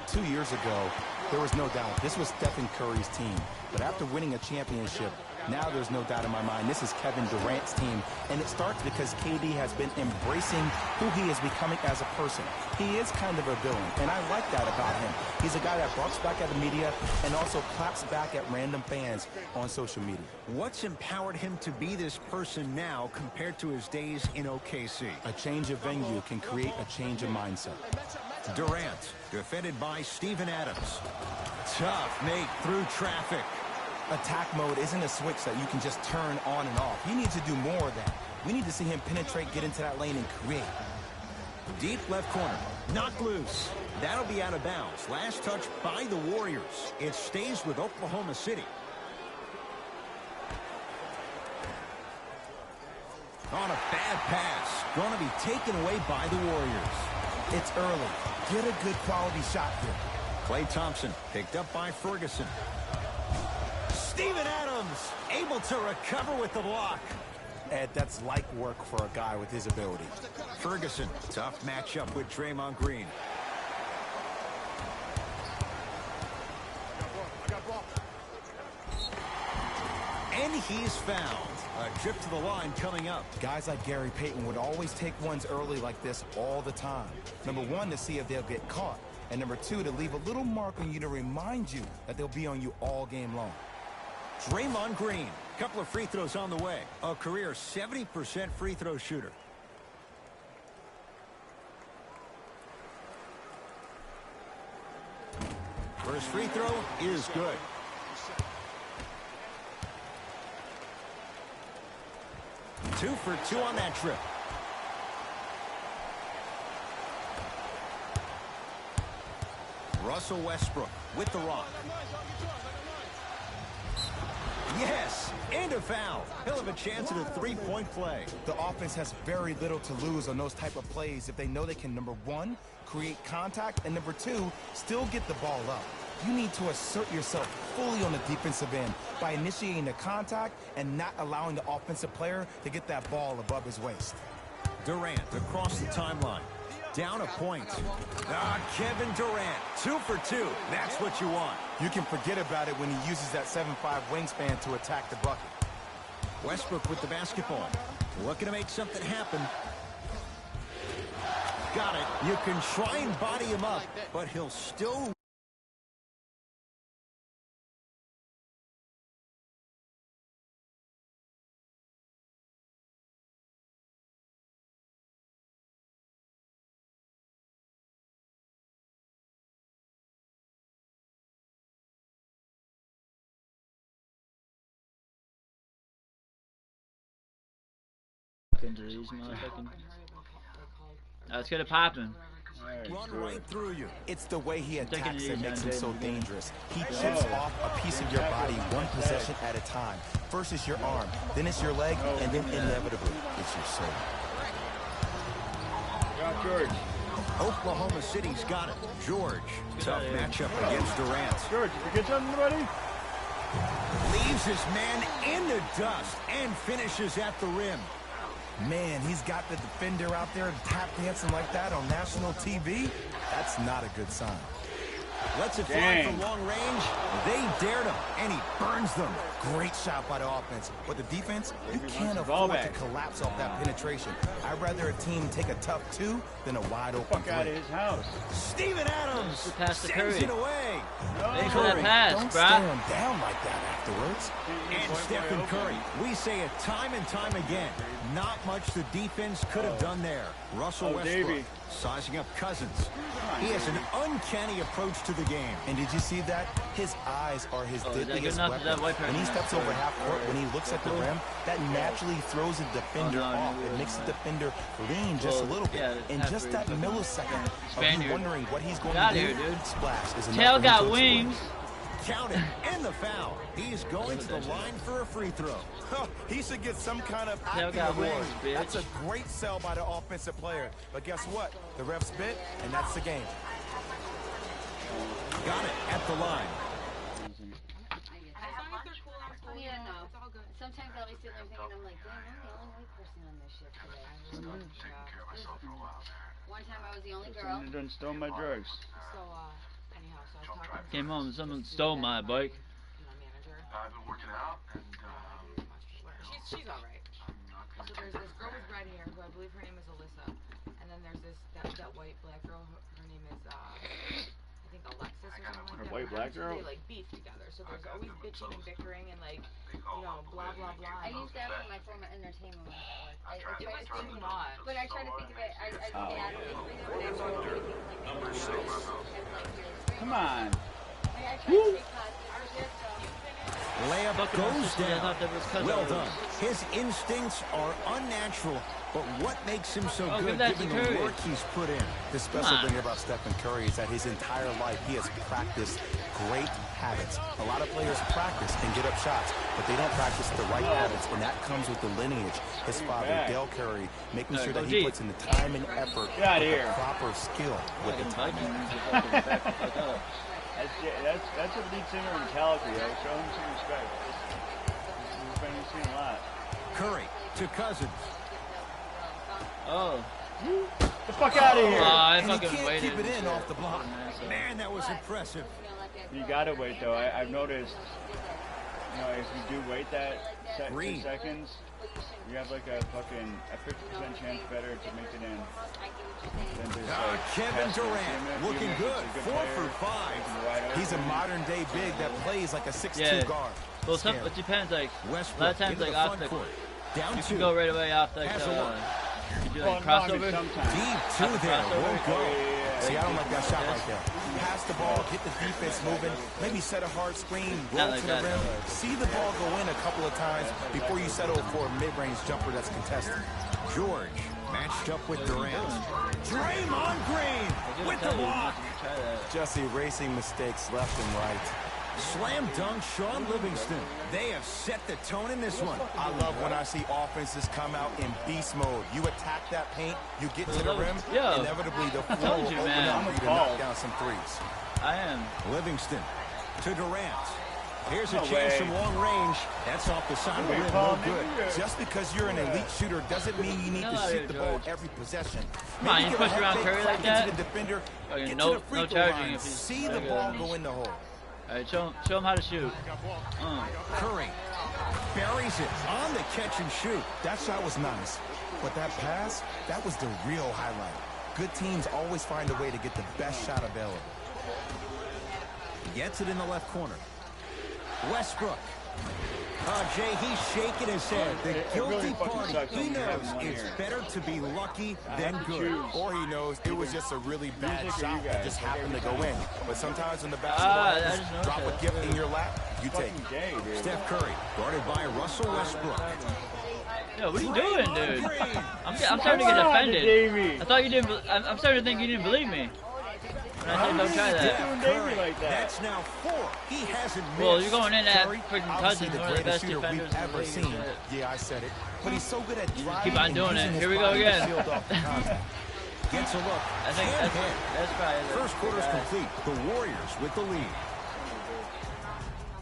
2 years ago, there was no doubt this was Stephen Curry's team. But after winning a championship, now there's no doubt in my mind this is Kevin Durant's team. And it starts because KD has been embracing who he is becoming as a person. He is kind of a villain, and I like that about him. He's a guy that barks back at the media and also claps back at random fans on social media. What's empowered him to be this person now compared to his days in OKC? A change of venue can create a change of mindset. Durant, defended by Steven Adams. Tough make through traffic. Attack mode isn't a switch that you can just turn on and off. He needs to do more of that. We need to see him penetrate, get into that lane, and create. Deep left corner, knocked loose. That'll be out of bounds. Last touch by the Warriors. It stays with Oklahoma City. On a bad pass. Going to be taken away by the Warriors. It's early. Get a good quality shot here. Klay Thompson picked up by Ferguson. Steven Adams able to recover with the block. Ed, that's light work for a guy with his ability. Ferguson, tough matchup with Draymond Green. And he's fouled. A trip to the line coming up. Guys like Gary Payton would always take ones early like this all the time. Number one, to see if they'll get caught. And number two, to leave a little mark on you to remind you that they'll be on you all game long. Draymond Green, couple of free throws on the way. A career 70% free throw shooter. First free throw is good. Two for two on that trip. Russell Westbrook with the rock. Yes, and a foul. He'll have a chance at a three-point play. The offense has very little to lose on those type of plays if they know they can, number one, create contact, and number two, still get the ball up. You need to assert yourself fully on the defensive end by initiating the contact and not allowing the offensive player to get that ball above his waist. Durant across the timeline. Down a point. Kevin Durant, 2 for 2. That's what you want. You can forget about it when he uses that 7'5" wingspan to attack the bucket. Westbrook with the basketball. Looking to make something happen. Got it. You can try and body him up, but he'll still... Injuries, motherfucking. Let's get it popping. Run right through you. It's the way he attacks that makes him so dangerous. He chips off a piece of your body one possession at a time. First it's your arm, then it's your leg, and then inevitably it's your soul. Got George. Oklahoma City's got it. George, tough matchup against Durant. George, did you get something, buddy? Leaves his man in the dust and finishes at the rim. Man, he's got the defender out there tap dancing like that on national TV. That's not a good sign. Lets it fly from long range. They dared him, and he burns them. Great shot by the offense. But the defense, you can't afford to collapse off that penetration. I'd rather a team take a tough two than a wide open Fuck out of his house. Steven Adams Pass to sends Curry. it away. Thanks for that pass, Don't bruh. stare him down like that afterwards. And Stephen Curry, we say it time and time again. Not much the defense could have done there. Russell Westbrook Davey. sizing up Cousins. He has an uncanny approach to the game. And did you see that? His eyes are his is that deadliest good enough? Is that weapon. white When he steps over half court, when he looks at the rim, that naturally throws the defender off. It makes the defender lean just a little bit. Yeah, In just that millisecond of you Spaniard. wondering what he's going Get to do, outta here, dude. splash is enough Tail for him got to explode. wings. Count it, and the foul. He's going to the line for a free throw. He should get some kind of Tail acting got award. wings, bitch. That's a great sell by the offensive player. But guess what? The refs bit, and that's the game. Got it at the line. Yeah, no. Sometimes I'll be sitting there thinking, I'm like, damn, I'm the only white person on this ship today. One time I was the only girl. You done stole my drugs. So, Came home, someone stole my bike. I've been working out, and She's all right. So there's this girl with red hair who I believe her name is Alyssa, and then there's that white black girl. Her name is I think Alexis or something like that. White black girl? They like beef together. So there's always bitching and bickering and like blah blah blah. I use that for my form of entertainment when I work. It was too much. But I try to think of it. I stay out of it for you, and I try to think of like Come on. I try to stay positive. Layup goes I down. thought that was cousin. Well done. His instincts are unnatural, but what makes him so Oh, good give that given to the Curry. work he's put in? The special thing about Stephen Curry is that his entire life he has practiced great habits. A lot of players practice and get up shots, but they don't practice the right habits, and that comes with the lineage. His father, Dale Curry, making sure that he puts in the time and effort Get out of with here. the proper skill with the time. That's a lead singer mentality. Show him some respect. We've been seeing a lot. Curry to Cousins. Oh. Get the fuck out of here. I And he fucking can't waited. keep it in off the block. Man, that was impressive. You gotta wait though. I've noticed. If you do wait that 2 seconds, you have like a 50% chance better to make it in. Than just, Kevin Durant looking good. 4 for 5. He's a modern-day big that plays like a 6'2 guard. Well, it depends. Like a Westbrook lot of times, into like the off front the court. Down you two. can go right away off the. Has a look. You do like crossover. Deep two there. Won't go. See, I don't like that shot right there. Pass the ball, get the defense moving, maybe set a hard screen, roll Not like to the that, rim, though. see the ball go in a couple of times before you settle for a mid-range jumper that's contested. George matched up with Durant. Draymond Green with the block. Just erasing mistakes left and right. Slam dunk Sean Livingston. They have set the tone in this one. I love when I see offenses come out in beast mode. You attack that paint, you get to the rim, inevitably the floor will you, open man. up for you to knock down some threes. I am. Livingston to Durant. Here's a No chance way. from long range. That's off the side of the rim. No good. Just because you're an elite shooter doesn't mean you need to No, shoot the ball George. every possession. Come on, Maybe you give push a head around fake, Curry crack like that? into the defender, Okay, get no- to the free no throw charging line, if he's see the like, ball go in the hole. All right, show him how to shoot. Curry buries it on the catch and shoot. That shot was nice, but that pass, that was the real highlight. Good teams always find a way to get the best shot available. Gets it in the left corner. Westbrook. Jay, he's shaking his head. The guilty really fucking party. sucks He when you have knows one it's here. better to be lucky than have to good. choose. Or he knows it was just a really bad Music or shot you that guys? just Like happened to every go time. in. But sometimes when the I basketball just just noticed drop a that. gift in your lap, you take Fucking it. gay, dude. Steph Curry guarded by Russell Westbrook. Yo, what are you doing, dude? Green. I'm starting to get Come on, offended. Davey. I thought you didn't. I'm starting to think you didn't believe me. When I said don't try that. Doing Davey like that. That's now 4. He hasn't missed. Well, you're going in at Curry, freaking obviously Cousins, the one of the greatest best shooter defenders we've in the ever league. seen. Yeah, I said it. But he's so good at driving keep on and doing using it. his Here we go body to again. shield off the contact. Gets a look. I think Can't hit. that's probably the First quarter's complete. The Warriors with the lead.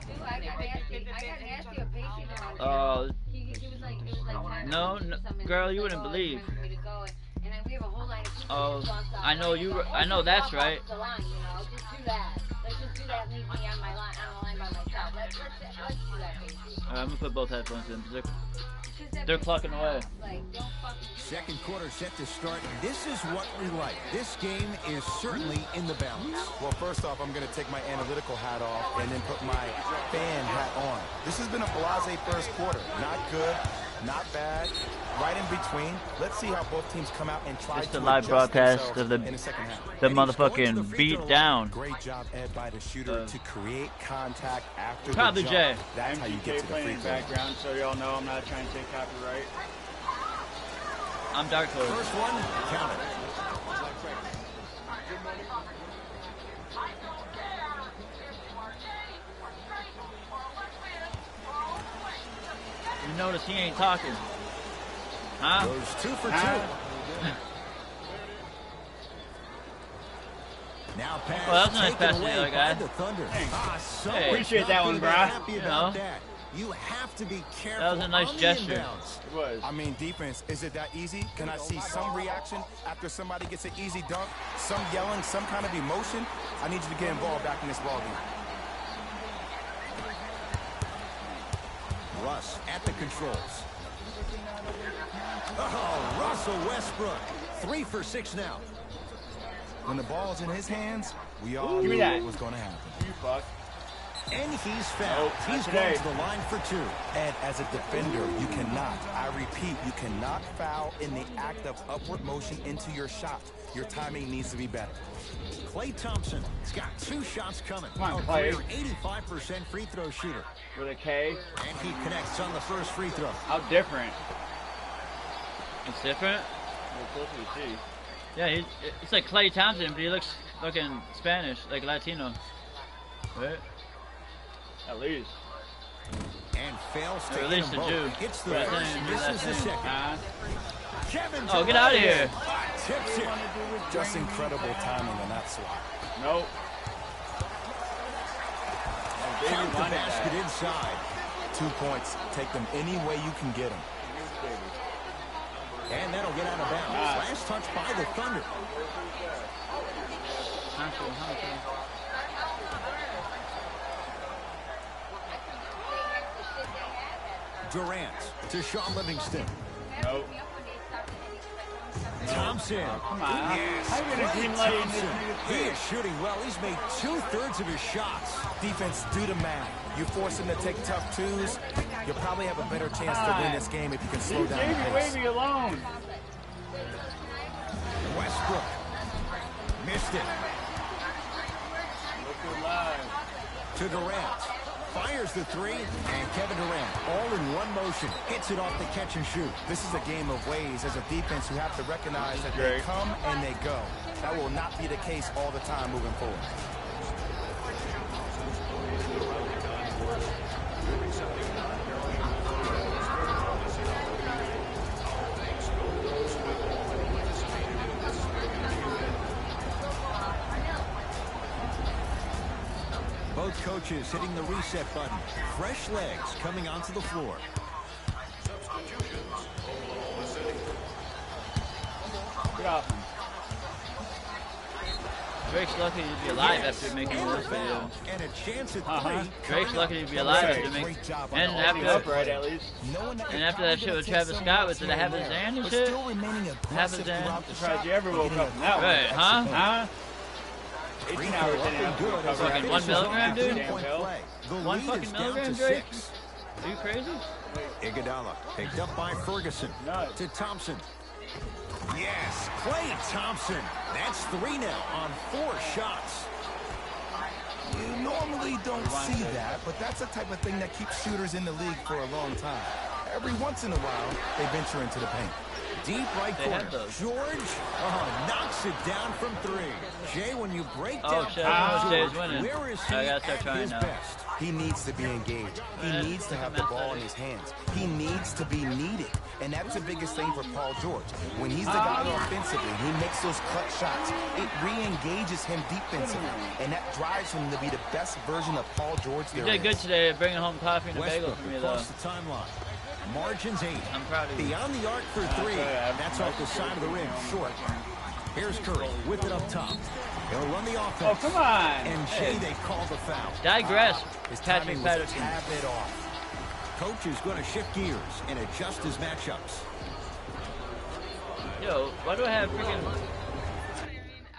Dude, I got nasty with Pacey though. Oh, He was like, it was like time No, for no, something. girl, He you was wouldn't like, believe. it's time for me to go. And then we have a whole line of people Oh, who wants to- I know you. Like, I know that's walk off right. the line, you know, just do that. Let's just do that. Leave me on my line, on the line by myself. Let's do that, Pacey. I'm gonna put both headphones in. Just that They're Pacey clucking stuff. away. Like, don't fucking do Second quarter set to start. This is what we like. This game is certainly in the balance. Well, first off, I'm going to take my analytical hat off and then put my fan hat on. This has been a blase first quarter. Not good, not bad, right in between. Let's see how both teams come out and try Just to a live adjust broadcast themselves of the in the second half. the motherfucking beat down. Great job, Ed, by the shooter to create contact after Probably the Jay. jump. That's how you MGK get to the playing free in throw. background, so y'all know I'm not trying to take copyright. I'm Dark Horse. First one, count it. You notice he ain't talking, huh? Goes 2 for 2. Now pass Well, that's a nice taken pass to the away other guy. by the Thunder. Thanks. Someone's Appreciate not that gonna one, be brah. happy You about know. that. You have to be careful. That was a nice on the gesture. inbounds. It was. I mean, defense, is it that easy? Can I see some reaction after somebody gets an easy dunk? Some yelling, some kind of emotion? I need you to get involved back in this ballgame. Russ at the controls. Oh, Russell Westbrook. 3 for 6 now. When the ball's in his hands, we all Give me knew that. what was going to happen. You fuck. And he's fouled. Nope, He's not going today. to the line for 2. Ed, as a defender, you cannot, I repeat, you cannot foul in the act of upward motion into your shot. Your timing needs to be better. Klay Thompson has got 2 shots coming. Come on, A Klay. career 85% free throw shooter. With a K. And he connects on the first free throw. How different? It's different. We're close to the C. Yeah, it's like Klay Thompson, but he looks fucking Spanish, like Latino. Right? At least. And fails to Or at hit least them a both. Jew. Hits the Right, first, then, misses the that's it. second. Kevin Oh, get out of Durant here. tips it. Just incredible timing on that swat. Nope. Count the basket inside. 2 points. Take them any way you can get them. And that'll get out of bounds. Last touch by the Thunder. Durant to Shaun Livingston. Nope. Thompson. Come on. Yes. How you gonna Klay green light in this Thompson. nigga's He face? is shooting well. He's made 2/3 of his shots. Defense, do the math. You force him to take tough twos, you'll probably have a better chance to win this game if you can slow Leave down the Davey pace. Wavy alone. Westbrook. Missed it. Look good live. To Durant. Fires the 3, and Kevin Durant, all in one motion, hits it off the catch and shoot. This is a game of ways. As a defense, you have to recognize that they Great. come and they go. That will not be the case all the time moving forward. Both coaches hitting the reset button. Fresh legs coming onto the floor. Get off him. Drake's lucky to be alive after making And a this foul. video. And a chance at Uh-huh. 3. Drake's lucky to be alive after making. Great job on And the after offensive Upright play. at least. Knowing that And you're after that probably shit with gonna Travis take some Scott reps with the here have and his there, hand and but shit. still remaining aggressive hand. throughout the Surprised shot. you ever woke getting up from that one. Right, huh? Huh? Free 18 throw hours up didn't and have to good as recover. it Fucking 1 finishes off milligram, the dude? 3-point play. The 1 lead fucking is down milligram, to Drake? 6. Are you crazy? Iguodala picked up by Ferguson. Nuts. To Thompson. Yes, Klay Thompson. That's 3 now on 4 shots. You normally don't see that, but that's the type of thing that keeps shooters in the league for a long time. Every once in a while, they venture into the paint. Deep right They corner. have those. George knocks it down from 3. Jay, when you break Oh, down shit, Paul Jay's George, winning. where is he I gotta at start trying his now. best? He needs to be engaged. He Man, needs to have the look at ball that. in his hands. He needs to be needed. And that's the biggest thing for Paul George. When he's the guy offensively, he makes those clutch shots. It re-engages him defensively. And that drives him to be the best version of Paul George You there did good is. today bringing home coffee and a bagel Westbrook for me, though. across the timeline. Margins 8. I'm proud of you. Beyond the arc for 3. That's off the side of the rim. Short. Here's Curry with it up top. He'll run the offense. Oh, come on. And Jay, they call the foul. Digress. His Patrick timing was a Patterson. tad bit off. Coach is going to shift gears and adjust his matchups. Yo, why do I have freaking...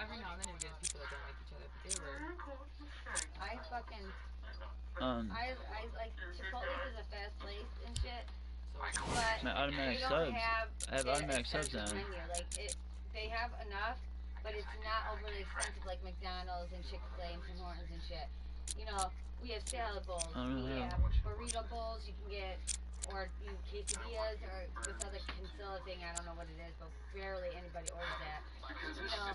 Every now and then you get people that don't like each other, but they were. I fucking, I like, Chipotle is a fast place and shit, but My automatic you don't subs. have I have an automatic subs expensive now. menu. Like, they have enough, but it's not overly expensive like McDonald's and Chick-fil-A and Tim Hortons and shit. You know, we have salad bowls, we have burrito bowls you can get, or quesadillas, or this other Kinsilla thing, I don't know what it is, but barely anybody orders that. You know,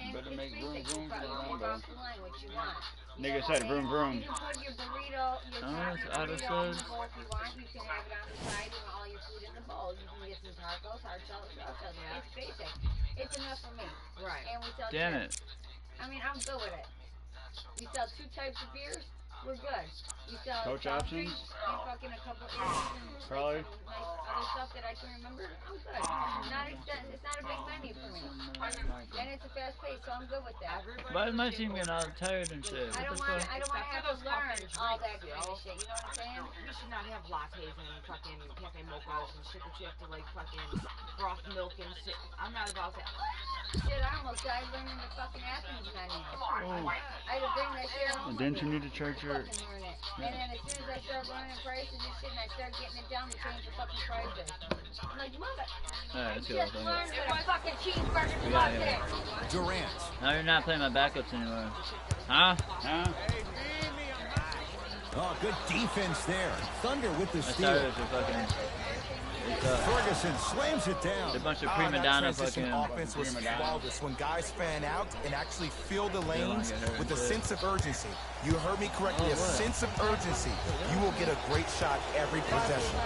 and Better it's make vroom basic. vroom You for the can Lambo. cross the line what you want. You Nigga know said what I'm vroom saying? vroom. You can put your burrito, your it's taco auto burrito in subs. the bowl if you want. You can have it on the side and all your food in the bowl. You can get some tacos, hard shell, soft shell. It's basic. It's enough for me. Right. And we sell Damn chips. it. I mean, I'm good with it. We sell 2 types of beers, we're good. We sell Coach soft options? drinks and fucking a couple Indies and Probably. some nice other stuff that I can remember. I'm good. It's not a big menu for me. And it's a fast pace, so I'm good with that. Why is my team getting all tired and shit? I What don't the want fuck? I don't want to have to learn all that kind of shit. You know what I'm saying? We should not have lattes and fucking cafe mochas and shit that you have to like fucking froth milk and shit. I'm not about that. Shit, I almost died learning the fucking Athens menu. I had to bring that shit home. Didn't you need to charge your... Learn it. And then as soon as I started learning prices and shit, and I started getting it down, they changed the fucking prices. I'm like, mother. Alright, let's go. Just learned what a fucking cheeseburger We was got there. Durant. Now you're not playing my backups anymore. Huh? Huh? Oh, good defense there. Thunder with the My steal. starters are fucking. Ferguson slams it down. A bunch of That prima donna transition fucking. offense was flawless when guys fan out and actually fill the lanes with a sense of urgency. You heard me correctly, a sense of urgency. You will get a great shot every possession.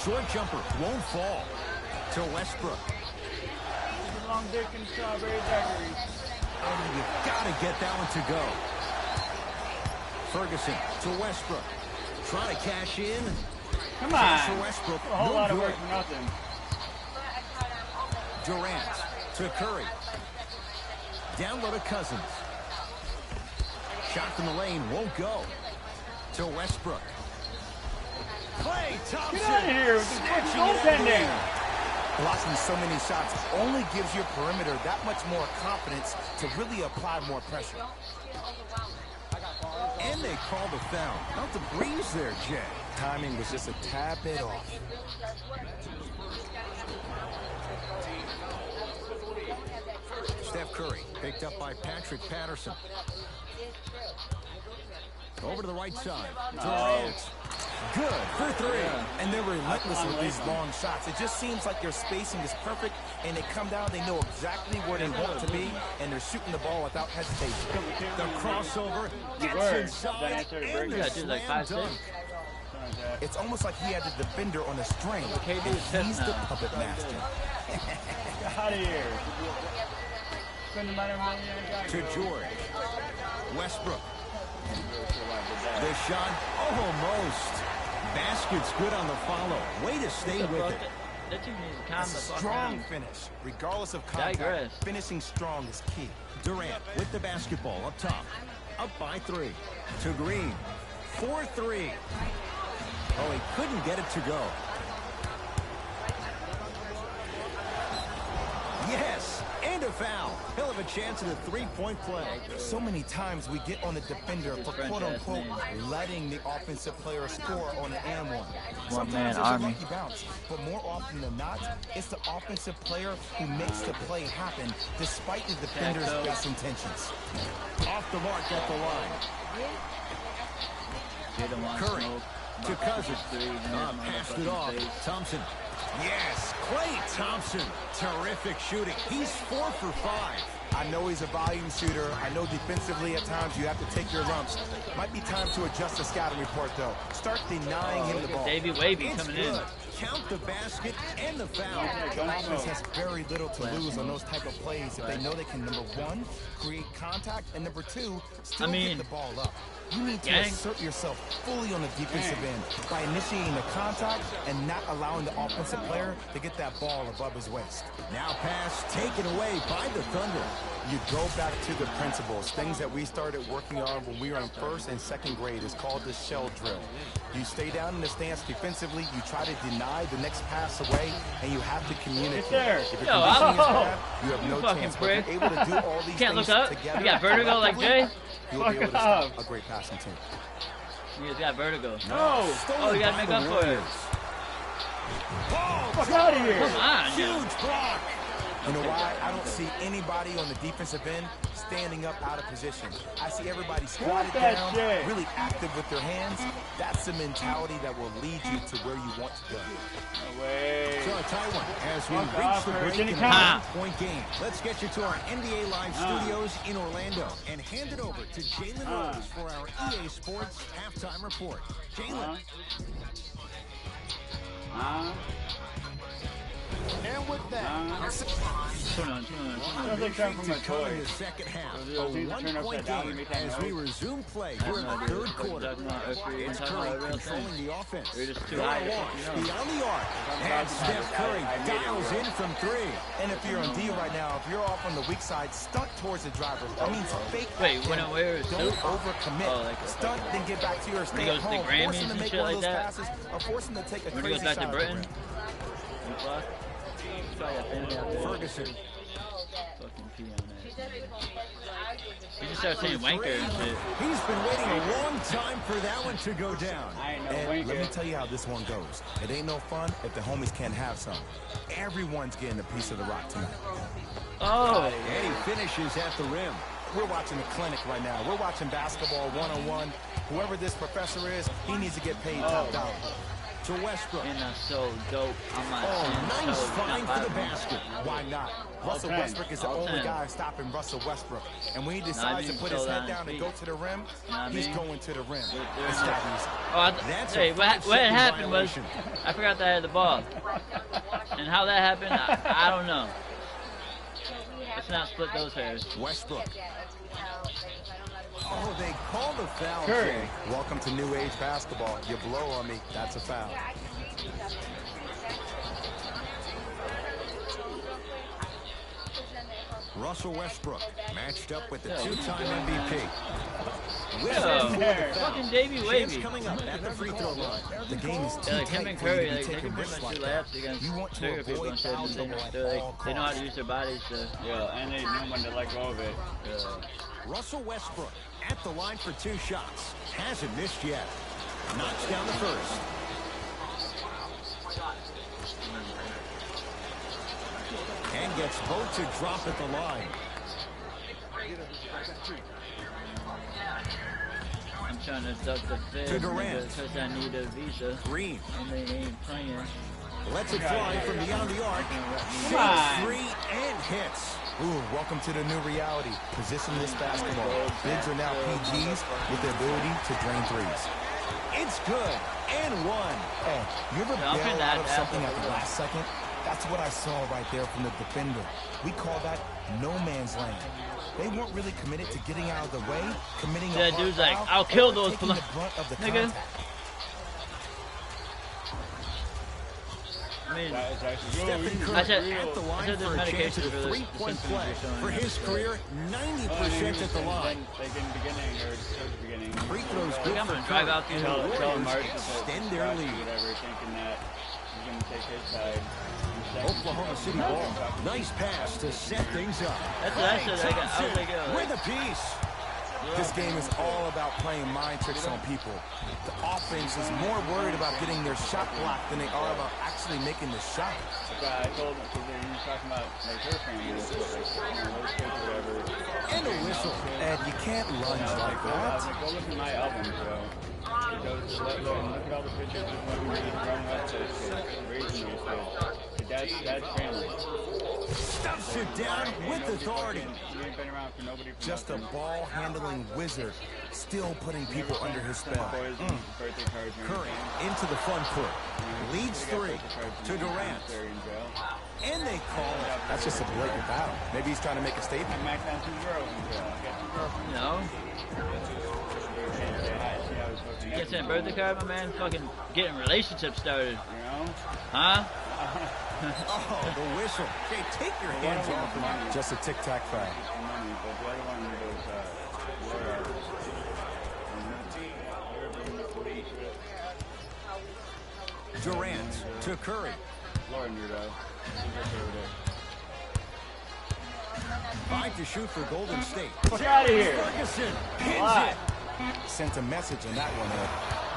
Short jumper won't fall to Westbrook. Long dick and strawberry daiquiris. And you've got to get that one to go. Ferguson to Westbrook. Trying to cash in. Come on. For Westbrook. A whole lot of good. work for nothing. Durant to Curry. Down low to Cousins. Shot from the lane won't go. To Westbrook. Klay Thompson. Get out of here with this fucking goaltending. Blocking so many shots only gives your perimeter that much more confidence to really apply more pressure. And they called a foul. Not the breeze there, Jay. Timing was just a tad bit off. Steph Curry picked up by Patrick Patterson. Over to the right side. Durant. Good for three. And they're relentless with these long shots. It just seems like their spacing is perfect, and they come down, they know exactly where they want to be, and they're shooting the ball without hesitation. The crossover gets Then inside, I started and breaking. the Yeah, dude, like slam 5'6". dunk. It's almost like he had the defender on a string, KD and is pissed he's the now. puppet master. Get out of here. Spend the money on money I got. To George. Westbrook. The shot almost. Basket's good on the follow. Way to stay with it. That team needs to calm It's the a fuck strong down. finish. Regardless of Digress. contact, finishing strong is key. Durant with the basketball up top. Up by three. To Green. 4-3. Oh, he couldn't get it to go. Yes, and a foul. He'll have a chance at a three-point play. So many times we get on the defender for quote-unquote letting the offensive player score on an and one. One-man Sometimes it's army. a lucky bounce, but more often than not, it's the offensive player who makes the play happen despite the defender's best intentions. Off the mark at the line. They don't want Curry smoke. to Cousins. Passed it off. Face. Thompson. Yes, Klay Thompson. Terrific shooting. He's 4 for 5. I know he's a volume shooter. I know defensively at times you have to take your lumps. Might be time to adjust the scouting report, though. Start denying him the ball. Davey Wavy It's coming good. in. Count the basket and the foul. The offense has very little to lose on those type of plays if they know they can, number one, create contact, and number two, still get the ball up. You need to assert yourself fully on the defensive end by initiating the contact and not allowing the offensive player to get that ball above his waist. Now pass taken away by the Thunder. You go back to the principles, things that we started working on when we were in first and second grade. Is called the shell drill. You stay down in the stance defensively, you try to deny the next pass away, and you have to communicate. It's there. If your Yo, conditioning is oh, bad, you have no fucking chance. But prick. if you're able to do all these Can't things look up. together, You got vertigo like Jay? you'll be able to stop a great passing team. You just got vertigo. No. Oh, you gotta make up for it. Fuck out of here. Come on, yo. Huge block. You know why? I don't see anybody on the defensive end standing up out of position. I see everybody squatted that down, shit. really active with their hands. That's the mentality that will lead you to where you want to go. No way. So a tie one as we Fuck reach off, the Hurricane. break in a Come. 9-point game. Let's get you to our NBA Live studios in Orlando and hand it over to Jalen Rose for our EA Sports halftime report. Jalen. And with that, Sounds like something from a toy. In the second half, a 1-point game as we resume play here in the third quarter. It's Curry controlling the offense. Beyond the arc, and Steph Curry dials in from 3. and if you're on D right now, if you're off on the weak side, stunt towards the driver. That means fake. Wait, when I wear a don't suit? overcommit. Oh, like, stunt, then get back to your he stay goes at to the home. Grammys Force him to and make shit one of like those that? passes, or force him to take a When he crazy goes back shot to at the Britain? rim. Ferguson. Fucking pee on that. He just started saying wanker and shit. He's been waiting a long time for that one to go down. I ain't no And let me winker. tell you how this one goes. It ain't no fun if the homies can't have some. Everyone's getting a piece of the rock tonight. Oh! And he finishes at the rim. We're watching a clinic right now. We're watching basketball one-on-one. Whoever this professor is, he needs to get paid top dollar. To Westbrook. And that's so dope. I'm not Oh, nice find for the basket. Why not? Russell Okay. Westbrook is the All only 10. guy stopping Russell Westbrook. And when he Nah, I decides mean, to put his so head down down and feet. go to the rim, Nah, I he's mean, going to the rim. there's It's that easy. Oh, That's hey, a what had 5-second happened was, violation. I forgot that I had the ball. And how that happened, I don't know. Let's not split those hairs. Westbrook. Oh, they call the foul. Curry. Jay. Welcome to new age basketball. You blow on me, that's a foul. Russell Westbrook matched up with the two-time MVP. Yo, fucking Davey Chance Wavy. coming up at the free throw line. The game is too Yeah, like him tight and for you Curry, to be like, they taking can pretty risks much do like that. laps against You want to bigger people avoid and shit, foul and trouble at they all know how to costs. use their bodies to. Yeah, and they knew when to let go of it. Russell Westbrook at the line for 2 shots. Hasn't missed yet. Knocks down the first. And gets both to drop at the line. I'm trying to duck the To fed Durant. because I need a visa, Green and they ain't playing. lets it fly from beyond the arc. on. Shoots 3 and hits. Ooh, welcome to the new reality. Positionless basketball. Bigs are now PGs with the ability to drain threes. It's good. And 1. Hey, you ever Yeah, I'm bail finna out add of that something for at the real. last second? That's what I saw right there from the defender. We call that no man's land. They weren't really committed to getting out of the way, committing a That hard dude's like, foul, I'll kill or those taking the brunt of the nigga. contact. I mean, That is actually Stephen real. Curry I said- at the I line said for there's a chance medication at for a the 3-point symptoms play. you're showing. For his career, 90% at the line. Like in the beginning or towards the beginning. Free throws I good think I'm for gonna drive Curry. out through And the the Tell Warriors Mark to extend put their Rocky, lead. whatever, thinking that he's going to take his side. Oklahoma City ball. Nice pass to set things up. That's what I said. I was like, yo, With a piece. This game is all about playing mind tricks on people. The offense is more worried about getting their shot blocked than they are about actually making the shot. I told him, because he was talking about like her family, like, those kids or whatever. And a whistle. And you can't lunge like I was that. like, go look at my album, bro. Look at all the pictures of when we were growing up, those kids, raising those kids. That's family. Stuffs it down with authority. You ain't been around for nobody for Just a nothing. ball-handling wizard, still putting people under his spell. Boys, birthday cards or Curry anything. into the front court. Leads They got 3 birthday cards to from Durant. They're in jail. And they call it. That's just a blatant foul. Maybe he's trying to make a statement. I macked on 2 girls in jail. I got 2 girlfriends. no. Can't say hi, see how it's supposed to Get sent birthday card, my man. Fucking getting relationships started, You know? huh? Oh, the whistle. Jay, take your hands off him. money. Just a tic-tac foul. Money, but the other one was lawyer artists. Durant to Curry. Lawyer knew though. 5 to shoot for Golden State. Fuck out of here! Ferguson hits Why? it. Sent a message in that one, Ed.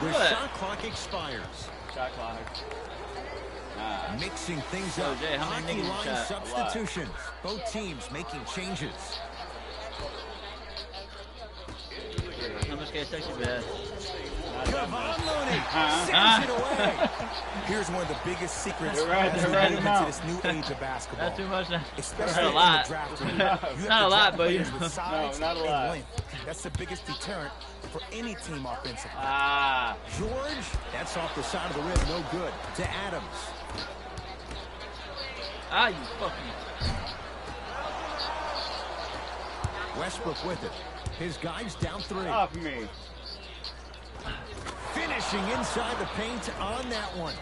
The What? shot clock expires. Shot clock. Mixing things So, up. Jay, how many Hockey niggas line shot? substitutions. Both teams making changes. How much gay sexy bad? Kevon Looney Huh? sends it away. Here's one of the biggest secrets They're right- as they're we right move now. into this new age of basketball. Not too much. Not Especially a in lot. the draft room. You have Not to a lot, draft but you players with know. size No, not a and lot. length. That's the biggest deterrent for any team offensively. George, that's off the side of the rim, no good. To Adams. Ah, you fucking. Westbrook with it. His guy's down 3. Off me. Finishing inside the paint on that one.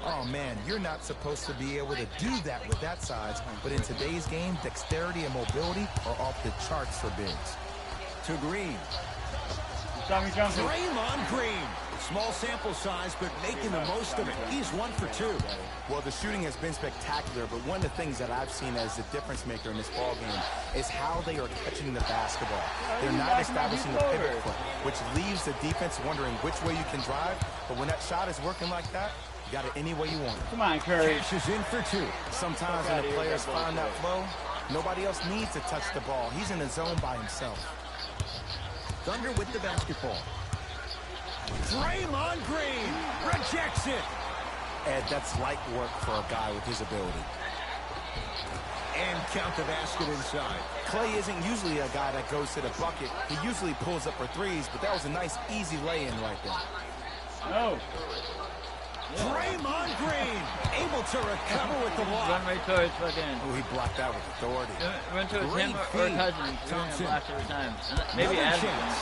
Oh, man, you're not supposed to be able to do that with that size, but in today's game, dexterity and mobility are off the charts for bigs. To Green. Draymond Green. Small sample size, but making the most of it. He's 1 for 2. Well, the shooting has been spectacular, but one of the things that I've seen as the difference maker in this ball game is how they are catching the basketball. They're not establishing a pivot foot, which leaves the defense wondering which way you can drive, but when that shot is working like that, you got it any way you want it. Come on, Curry. Cash is in for 2. Sometimes when the players find that flow, nobody else needs to touch the ball. He's in the zone by himself. Thunder with the basketball. Draymond Green rejects it. Ed, that's light work for a guy with his ability. And count the basket inside. Clay isn't usually a guy that goes to the bucket. He usually pulls up for threes, but that was a nice, easy lay-in right there. No. Draymond Green able to recover with the block. Run right towards fucking. Oh, he blocked that with authority. Run towards him or Cousins. You're gonna block every time. Maybe Adams.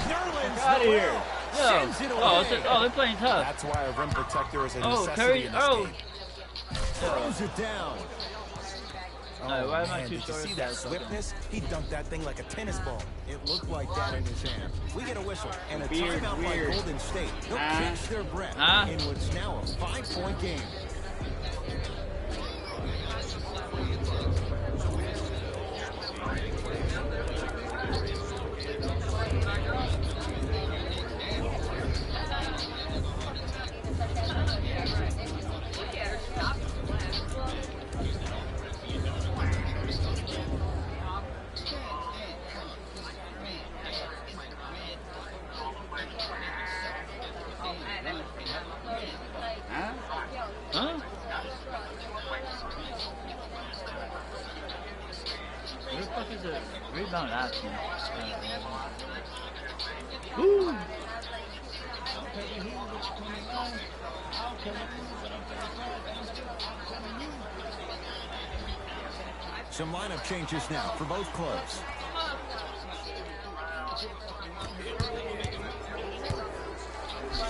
Nerlens Out of here. Oh, they're playing tough. That's why a rim protector is a necessity Curry. in this game. Throws it down. No, why am I Man, too did you short see for that that swiftness? He dunked that thing like a tennis ball. It looked like that in his hand. We get a whistle and a Weird. timeout by Golden State. They'll catch their breath in what's now a 5-point game. Huh? Where the fuck is the rebound option? Woo! Some lineup changes now for both clubs.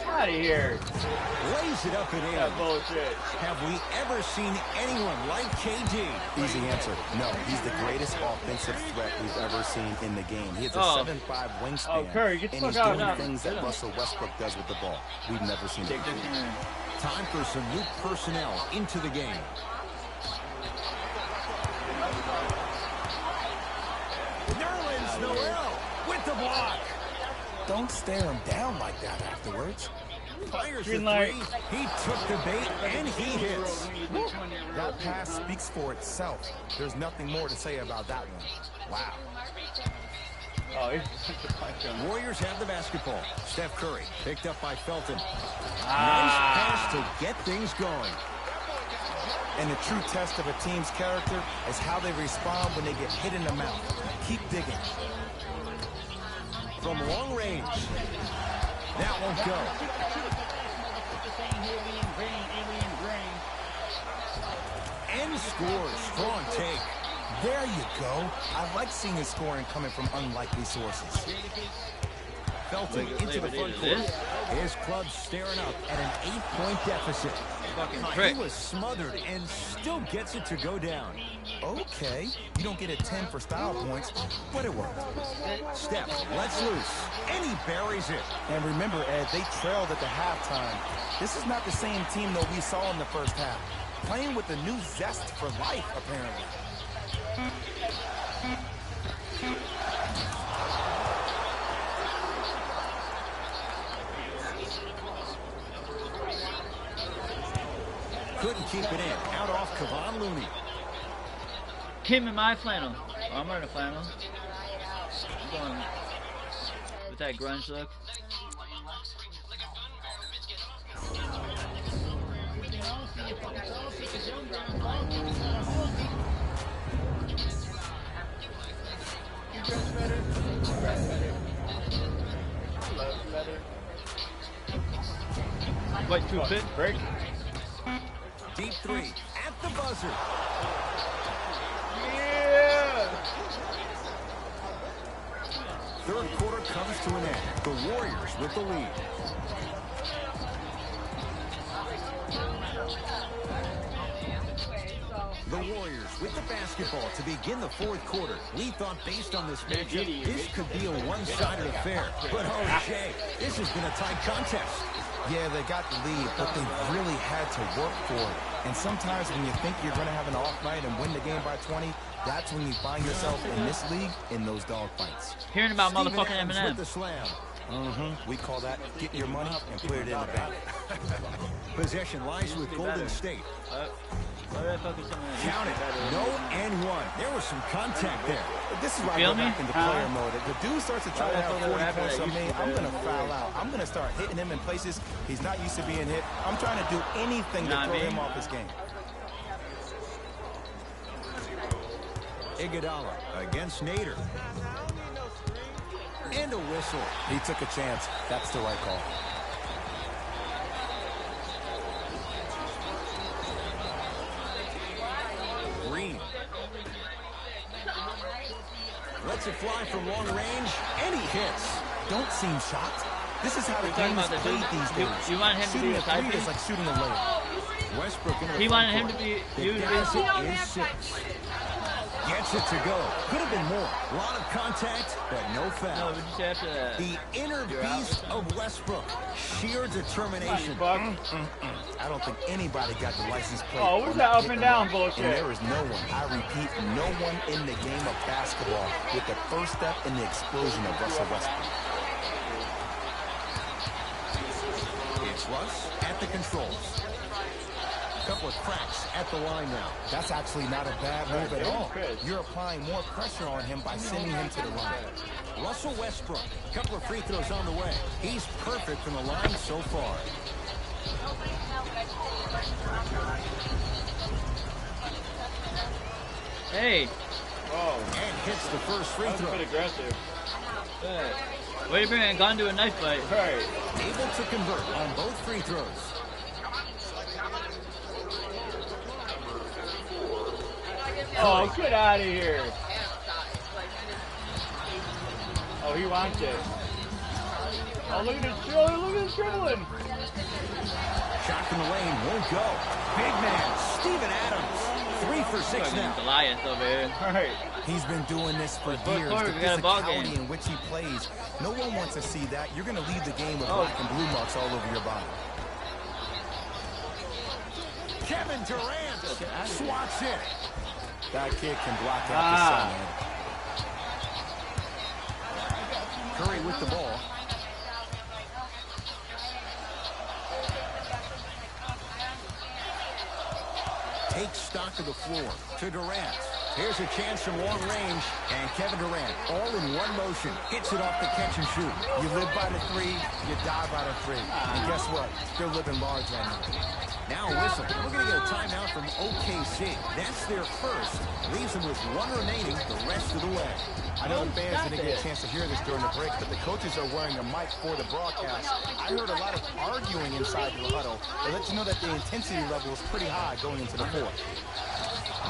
Out of here. Lays it up and in. That bullshit. Have we ever seen anyone like KD? Easy answer. No, he's the greatest offensive threat we've ever seen in the game. He has a 7'5" wingspan, Oh, Curry, get the and he's fuck out doing now. things that Russell Westbrook does with the ball. We've never seen it. Time for some new personnel into the game. Nerlens Noel with the block. Don't stare him down like that afterwards. Fires the Green light. 3. He took the bait and he hits. That pass speaks for itself. There's nothing more to say about that one. Wow. Oh, he's such a punch him. Warriors have the basketball. Steph Curry picked up by Felton. Ah. Nice pass to get things going. And the true test of a team's character is how they respond when they get hit in the mouth. Keep digging. From long range. That won't go. And scores. Strong take. There you go. I like seeing his scoring coming from unlikely sources. Felton into the front court. His club staring up at an 8-point deficit. Fucking He prick. was smothered and still gets it to go down. Okay, you don't get a 10 for style points, but it worked. Steph lets loose, and he buries it. And remember, Ed, they trailed at the halftime. This is not the same team that we saw in the first half. Playing with a new zest for life, apparently. Couldn't keep it in. Out off Kevon Looney. Kim in my flannel. Oh, I'm wearing a flannel. I'm going with that grunge look. White 2 fit. Break. Deep 3 at the buzzer. third quarter comes to an end. The Warriors with the lead. The Warriors with the basketball to begin the fourth quarter. We thought based on this matchup, this could be a one-sided affair. But oh, Jay, this has been a tight contest. Yeah, they got the lead, but they really had to work for it. And sometimes when you think you're going to have an off night and win the game by 20, that's when you find yourself in this league in those dog fights. Hearing about motherfucking Eminem. With the slam. We call that get your money and put it in the bank. Possession lies with Golden State. Count it. No and one. There was some contact there. This is where I go back into player mode. If the dude starts to try to have 40 points on me, I'm going to foul out. I'm going to start hitting him in places he's not used to being hit. I'm trying to do anything to throw him off his game. Iguodala against Nader. And a whistle. He took a chance. That's the right call. Green. Lets it fly from long range, and he hits. Don't seem shocked. This is how the game is played these days. You want him to be a three is like shooting a layup. Westbrook in He wanted him to be used is 6. Gets it to go. Could have been more. A lot of contact, but no foul. No, just after that. The inner beast of Westbrook. Sheer determination. I don't think anybody got the license plate. Oh, where's that up and down bullshit? And there is no one, I repeat, no one in the game of basketball with the first step in the explosion of Russell Westbrook. It's Russ at the controls. Couple of cracks at the line now. That's actually not a bad move at all. You're applying more pressure on him by sending him to the line. Russell Westbrook, couple of free throws on the way. He's perfect from the line so far. Hey. Oh. And hits the first free throw. That's a bit aggressive. Way to bring a gun to a knife fight. Right. Able to convert on both free throws. Oh, get out of here. Oh, he wants it. Oh, look at this dribbling. Shot from the lane, won't go. Big man, Steven Adams. 3 for 6 now. Goliath over here. All right. He's been doing this for years. The physicality in which he plays. No one wants to see that. You're going to leave the game with black and blue marks all over your body. Kevin Durant swats it. That kid can block out the sun, man. Curry with the ball. Takes stock of the floor to Durant. Here's a chance from long range, and Kevin Durant, all in one motion, hits it off the catch and shoot. You live by the 3, you die by the 3. And guess what? They're living large right now. Now a whistle. We're going to get a timeout from OKC. That's their first. Leaves them with 1 remaining the rest of the way. I know the fans didn't get a chance to hear this during the break, but the coaches are wearing a mic for the broadcast. I heard a lot of arguing inside the huddle. They let you know that the intensity level is pretty high going into the fourth.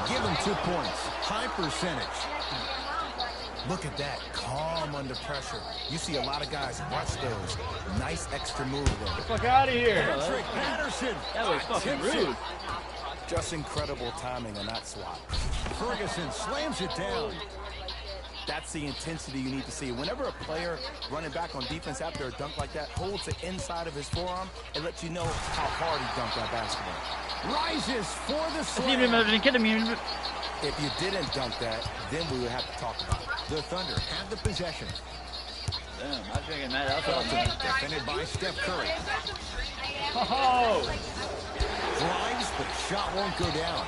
Give them 2 points. High percentage. Look at that. Calm under pressure. You see a lot of guys watch those. Nice extra move there. Get the fuck out of here. Patrick Patterson. That was fucking rude. Just incredible timing on that swat. Ferguson slams it down. That's the intensity you need to see. Whenever a player running back on defense after a dunk like that holds it inside of his forearm, it lets you know how hard he dunked that basketball. Rises for the slam. If you didn't dunk that, then we would have to talk about it. The Thunder have the possession. Damn, I'm drinking that alcohol. Defended by Steph Curry. Oh! Drives, but shot won't go down.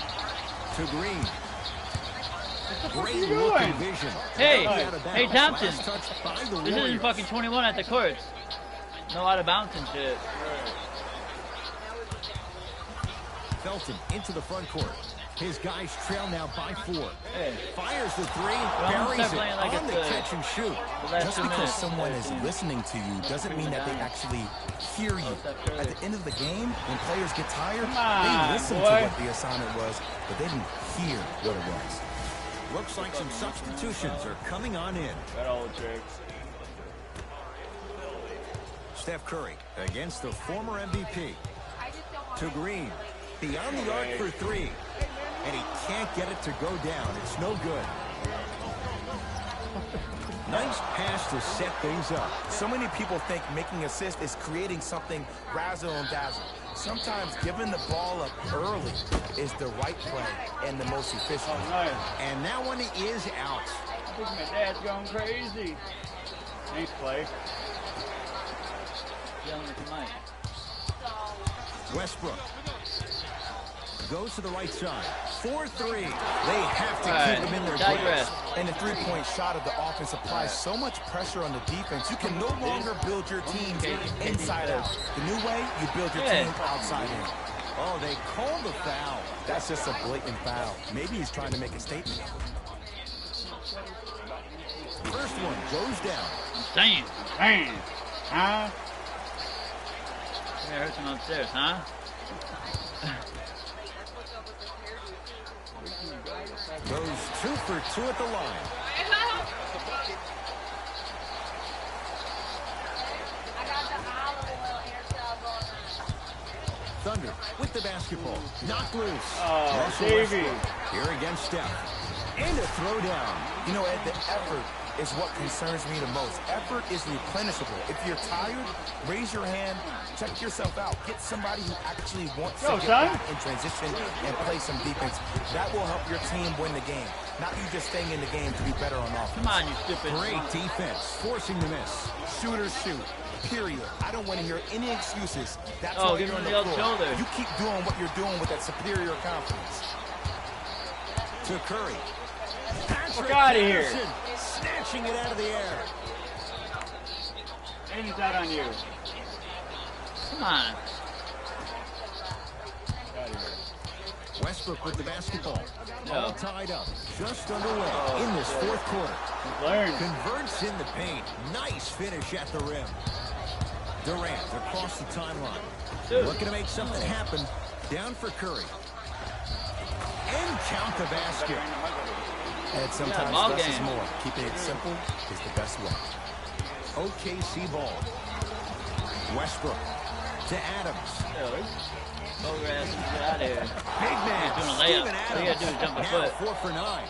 To Green. Great looking vision. Hey Thompson. This isn't fucking 21 at the courts. No out of bounds and shit. Felton into the front court. His guys trail now by 4. Hey. Fires the 3, buries it like on the catch and shoot. Just because someone is listening to you doesn't mean that they actually hear you. At the end of the game, when players get tired, they listen to what the assignment was, but they didn't hear what it was. Looks like some substitutions are coming on in. That old trick. Steph Curry against the former MVP. To Green. Beyond the arc for three. And he can't get it to go down. It's no good. Nice pass to set things up. So many people think making assists is creating something razzle and dazzle. Sometimes giving the ball up early is the right play and the most efficient. Oh, nice. And that one is out. I think my dad's going crazy. Nice play. Yelling at the mic. Westbrook goes to the right side. 4-3. They have to keep him in their grasp. And the three-point shot of the offense applies so much pressure on the defense. You can no longer build your team inside out. The new way, you build your team outside in. Oh, they called the foul. That's just a blatant foul. Maybe he's trying to make a statement. First one goes down. Damn. Damn. Huh? Yeah, I heard some upstairs, huh? Goes 2 for 2 at the line. Thunder with the basketball. Knocked loose. Oh, Davey. Here against Steph. And a throwdown. You know, Ed, the effort is what concerns me the most. Effort is replenishable. If you're tired, raise your hand, check yourself out. Get somebody who actually wants to get back in transition and play some defense. That will help your team win the game. Not you just staying in the game to be better on offense. Come on, you stupid. Great defense, forcing the miss. Shooters shoot. Period. I don't want to hear any excuses. That's Oh, why give you're him on the the other floor. shoulder. You keep doing what you're doing with that superior confidence. To Curry. Look out of here. Snatching it out of the air. And he's out on you. Come on. Westbrook with the basketball. No. All tied up. Just underway in this fourth quarter. Learn. Converts in the paint. Nice finish at the rim. Durant across the timeline. Dude. Looking to make something happen. Down for Curry. And count the basket. And sometimes ball less is game. more. Keeping it simple is the best way. OKC ball. Westbrook to Adams. Oh, get out of here. Big man. Doing a layup. Steven All you gotta do is jump a Now foot. 4 for 9.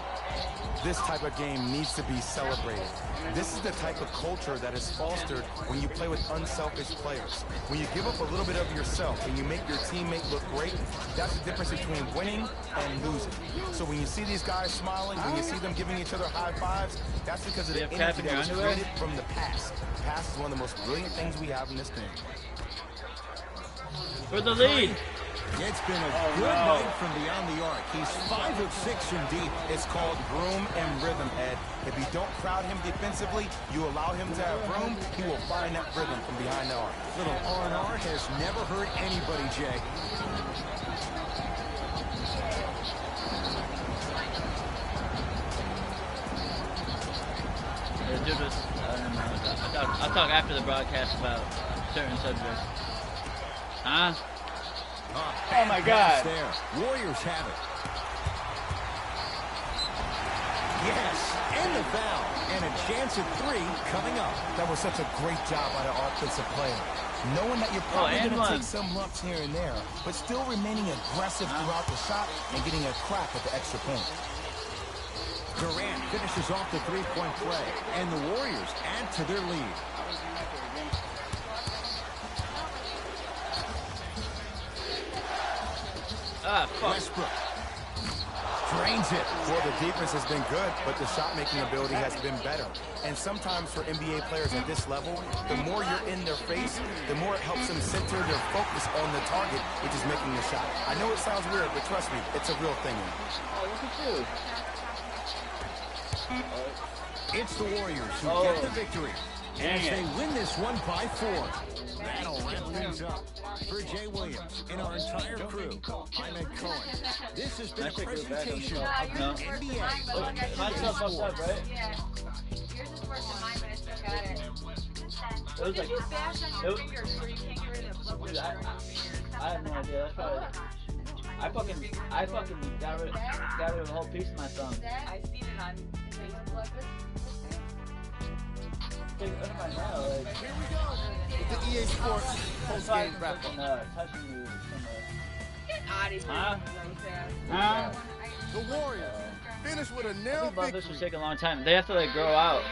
This type of game needs to be celebrated. This is the type of culture that is fostered when you play with unselfish players. When you give up a little bit of yourself and you make your teammate look great, that's the difference between winning and losing. So when you see these guys smiling, when you see them giving each other high fives, that's because of the energy that was created from the past. The past is one of the most brilliant things we have in this game. For the lead. It's been a good night from beyond the arc. He's 5 of 6 from deep. It's called room and rhythm, Ed. If you don't crowd him defensively, you allow him to have room, he will find that rhythm from behind the arc. Little R&R has never hurt anybody, Jay. Do this. I'll talk after the broadcast about certain subjects. Huh? Oh my God. There. Warriors have it. Yes, and the foul. And a chance at 3 coming up. That was such a great job by the offensive player. Knowing that you're probably going to take some lumps here and there, but still remaining aggressive throughout the shot and getting a crack at the extra point. Durant finishes off the three-point play, and the Warriors add to their lead. Westbrook drains it. Well, the defense has been good, but the shot-making ability has been better. And sometimes for NBA players at this level, the more you're in their face, the more it helps them center their focus on the target, which is making the shot. I know it sounds weird, but trust me, it's a real thing. Oh, look at you. It's the Warriors who get the victory. As they win this one by 4. That'll wrap things up. For Jay Williams and our entire crew, I'm Ed Cohen. This has been a presentation of the NBA. My stuff fucked up, right? Yeah. Yours is worse than mine, but I still got it. It was like, You bash on your fingers where you can't get rid of the blood. dude, I have no idea. That's probably. I fucking got rid of a whole piece of my thumb. I seen it on Facebook. stick under my nail. Like, Here we go with the EA Sports post-game wrap-up. Touching you somewhere. Get out of here. Huh? Huh? The Warriors finish with a I nail think victory. this will take a long time. They have to like grow out.